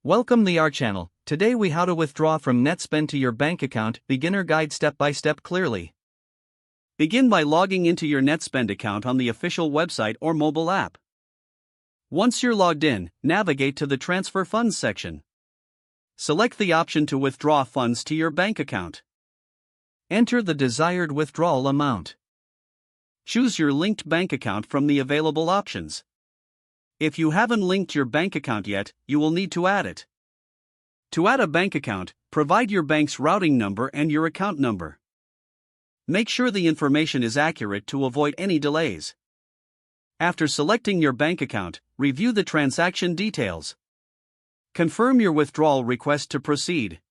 Welcome to our channel. Today we how to withdraw from Netspend to your bank account, beginner guide step by step clearly. Begin by logging into your Netspend account on the official website or mobile app. Once you're logged in, navigate to the Transfer Funds section. Select the option to withdraw funds to your bank account. Enter the desired withdrawal amount. Choose your linked bank account from the available options. If you haven't linked your bank account yet, you will need to add it. To add a bank account, provide your bank's routing number and your account number. Make sure the information is accurate to avoid any delays. After selecting your bank account, review the transaction details. Confirm your withdrawal request to proceed.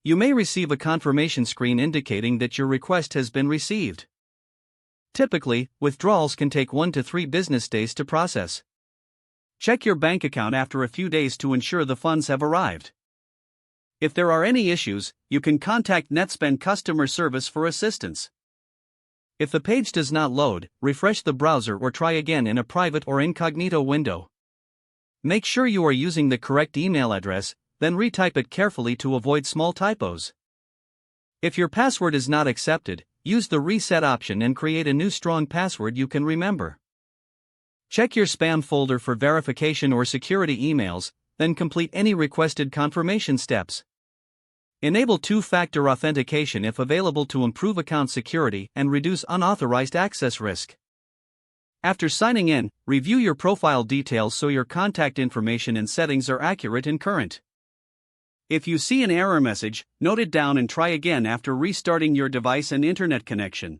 You may receive a confirmation screen indicating that your request has been received. Typically, withdrawals can take 1 to 3 business days to process. Check your bank account after a few days to ensure the funds have arrived. If there are any issues, you can contact Netspend customer service for assistance. If the page does not load, refresh the browser or try again in a private or incognito window. Make sure you are using the correct email address, then retype it carefully to avoid small typos. If your password is not accepted, use the reset option and create a new strong password you can remember. Check your spam folder for verification or security emails, then complete any requested confirmation steps. Enable two-factor authentication if available to improve account security and reduce unauthorized access risk. After signing in, review your profile details so your contact information and settings are accurate and current. If you see an error message, note it down and try again after restarting your device and internet connection.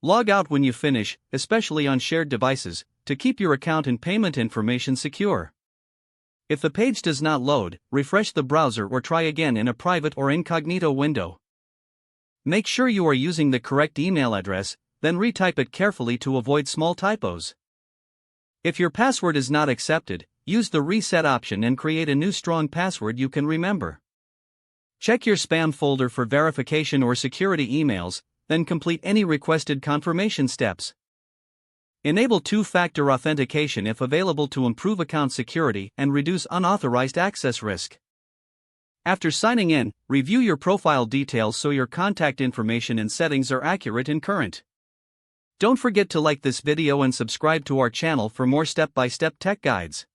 Log out when you finish, especially on shared devices, to keep your account and payment information secure. If the page does not load, refresh the browser or try again in a private or incognito window. Make sure you are using the correct email address, then retype it carefully to avoid small typos. If your password is not accepted, use the reset option and create a new strong password you can remember. Check your spam folder for verification or security emails, then complete any requested confirmation steps. Enable two-factor authentication if available to improve account security and reduce unauthorized access risk. After signing in, review your profile details so your contact information and settings are accurate and current. Don't forget to like this video and subscribe to our channel for more step-by-step tech guides.